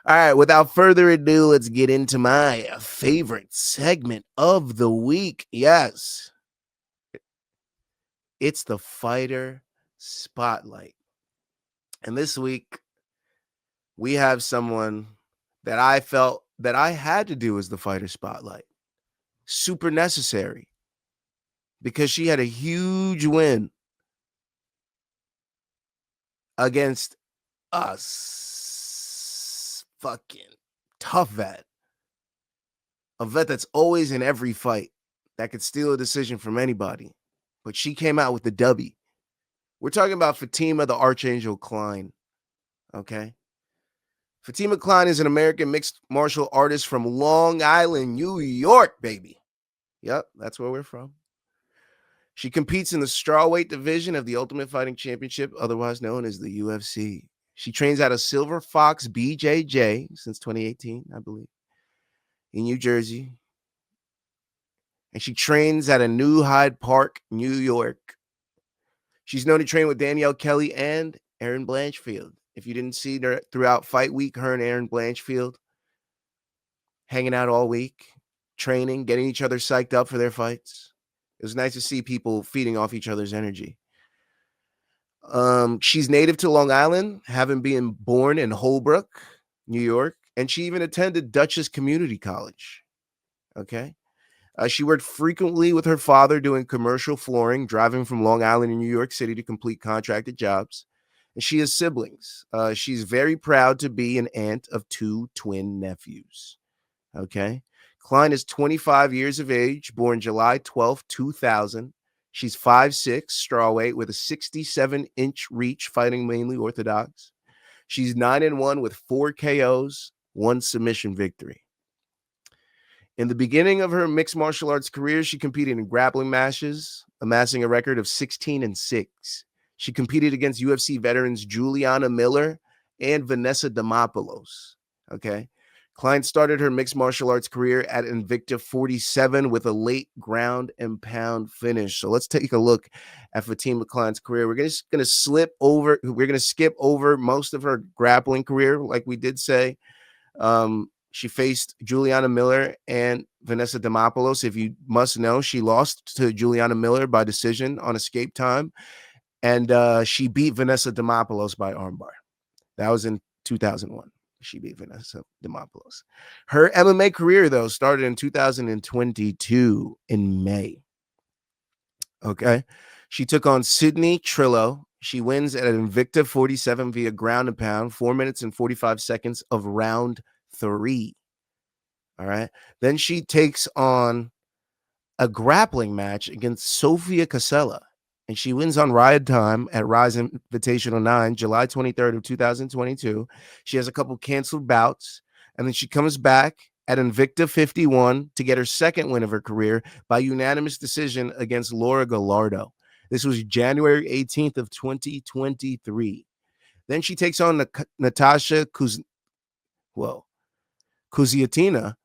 All right, without further ado, let's get into my favorite segment of the week. Yes, it's the fighter spotlight. And this week, we have someone that I felt that I had to do as the fighter spotlight. Super necessary because she had a huge win against us. Fucking tough vet. A vet that's always in every fight that could steal a decision from anybody. But she came out with the W. We're talking about Fatima, the Archangel Kline. Okay. Fatimakline is an American mixed martial artist from Long Island, New York, baby. Yep, that's where we're from. She competes in the Strawweight division of the Ultimate Fighting Championship, otherwise known as the UFC. She trains out of Silver Fox BJJ since 2018, I believe, in New Jersey. And she trains at a new Hyde Park, New York. She's known to train with Danielle Kelly and Aaron Blanchfield. If you didn't see her throughout fight week, her and Aaron Blanchfield hanging out all week, training, getting each other psyched up for their fights. It was nice to see people feeding off each other's energy. She's native to Long Island, having been born in Holbrook, New York, and she even attended Dutchess Community College. Okay. She worked frequently with her father doing commercial flooring, driving from Long Island to New York City to complete contracted jobs. And she has siblings. She's very proud to be an aunt of 2 twin nephews. Okay. Kline is 25 years of age, born July 12th, 2000. She's 5'6", strawweight with a 67-inch reach, fighting mainly orthodox. She's 9-1 with 4 KOs, 1 submission victory. In the beginning of her mixed martial arts career, she competed in grappling matches, amassing a record of 16-6. She competed against UFC veterans Juliana Miller and Vanessa Demopoulos. Okay. Kline started her mixed martial arts career at Invicta 47 with a late ground and pound finish. So let's take a look at Fatima Kline's career. We're going to skip over most of her grappling career, like we did say. She faced Juliana Miller and Vanessa Demopoulos. If you must know, she lost to Juliana Miller by decision on escape time. And she beat Vanessa Demopoulos by armbar. That was in 2001. She beat Vanessa Demopoulos. Her MMA career, though, started in 2022 in May. Okay. She took on Sydney Trillo. She wins at Invicta 47 via ground and pound, 4 minutes and 45 seconds of round 3. All right. Then she takes on a grappling match against Sofia Casella, and she wins on ride time at Rise Invitational 9, July 23rd of 2022. She has a couple canceled bouts, and then she comes back at Invicta 51 to get her second win of her career by unanimous decision against Laura Gallardo. This was January 18th of 2023. Then she takes on Natasha Kuziatina,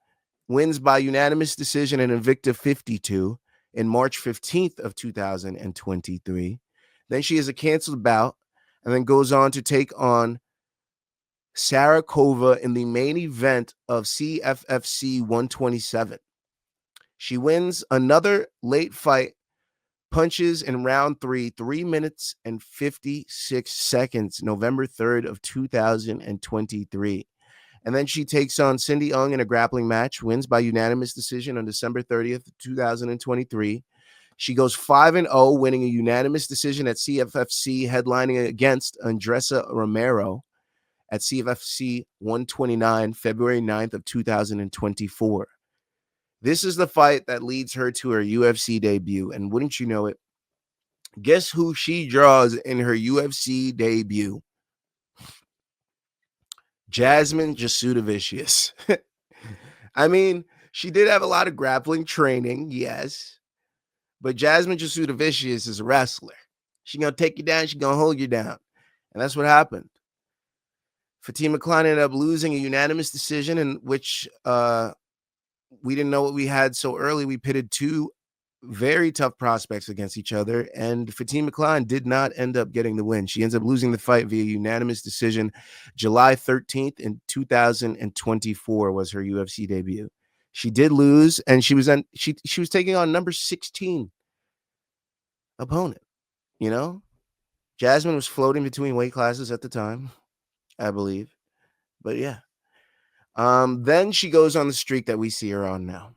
wins by unanimous decision in Invicta 52 in March 15th of 2023. Then she has a canceled bout and then goes on to take on Sarah Kova in the main event of CFFC 127. She wins another late fight, punches in round 3, 3 minutes and 56 seconds, November 3rd of 2023. And then she takes on Cindy Ung in a grappling match, wins by unanimous decision on December 30th, 2023. She goes 5-0, winning a unanimous decision at CFFC, headlining against Andressa Romero at CFFC 129, February 9th of 2024. This is the fight that leads her to her UFC debut. And wouldn't you know it, guess who she draws in her UFC debut? Jasmine Jasudavicius. I mean, she did have a lot of grappling training, yes. But Jasmine Jasudavicius is a wrestler. She's going to take you down. She's going to hold you down. And that's what happened. Fatima Kline ended up losing a unanimous decision in which we didn't know what we had so early. We pitted 2 very tough prospects against each other, and Fatimakline did not end up getting the win. She ends up losing the fight via unanimous decision. July 13th in 2024 was her UFC debut. She did lose, and she was taking on number 16 opponent. You know, Jasmine was floating between weight classes at the time, I believe. But yeah. Then she goes on the streak that we see her on now.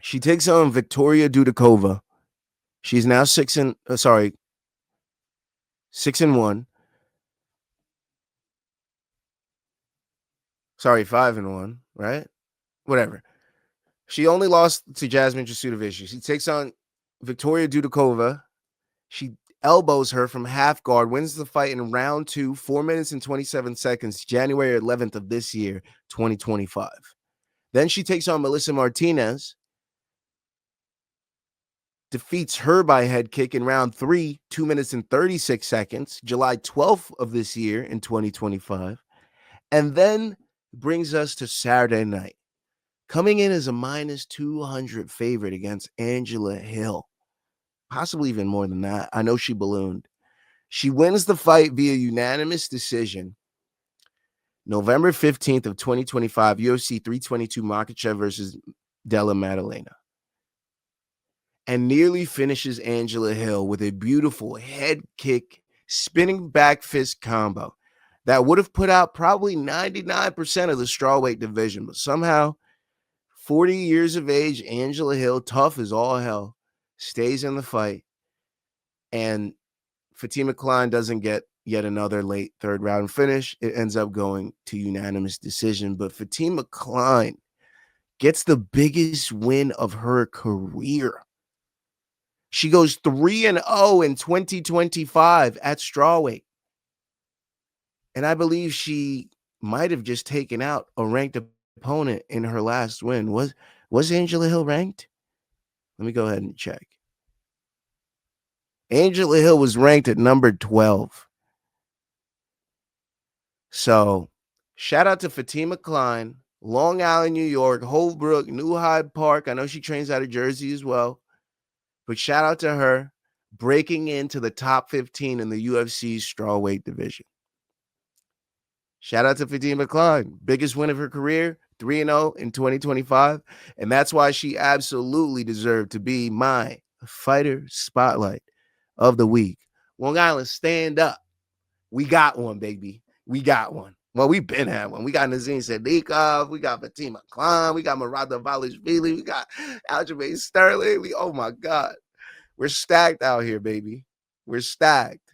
She takes on Victoria Dudakova. She's now 6-1. Sorry, 5-1, right? Whatever. She only lost to Jasmine Jasudavicius. She takes on Victoria Dudakova. She elbows her from half guard, wins the fight in round 2, 4 minutes and 27 seconds, January 11th of this year, 2025. Then she takes on Melissa Martinez, defeats her by head kick in round 3, 2 minutes and 36 seconds, July 12th of this year in 2025. And then brings us to Saturday night, coming in as a minus 200 favorite against Angela Hill. Possibly even more than that. I know she ballooned. She wins the fight via unanimous decision. November 15th of 2025, UFC 322 Makhachev versus Della Maddalena. And nearly finishes Angela Hill with a beautiful head kick, spinning back fist combo that would have put out probably 99% of the strawweight division. But somehow, 40 years of age, Angela Hill, tough as all hell, stays in the fight. And Fatimakline doesn't get yet another late third round finish. It ends up going to unanimous decision. But Fatimakline gets the biggest win of her career. She goes 3-0 in 2025 at strawweight. And I believe she might have just taken out a ranked opponent in her last win. Was Angela Hill ranked? Let me go ahead and check. Angela Hill was ranked at number 12. So shout out to Fatimakline, Long Island, New York, Holbrook, New Hyde Park. I know she trains out of Jersey as well. But shout out to her breaking into the top 15 in the UFC's strawweight division. Shout out to Fatimakline, biggest win of her career, 3-0 in 2025. And that's why she absolutely deserved to be my fighter spotlight of the week. Long Island, stand up. We got one, baby. We got one. Well, we've been had one. We got Nazim Sadikov. We got Fatimakline. We got Murata Valishvili. We got Aljamain Sterling. Oh, my God. We're stacked out here, baby. We're stacked.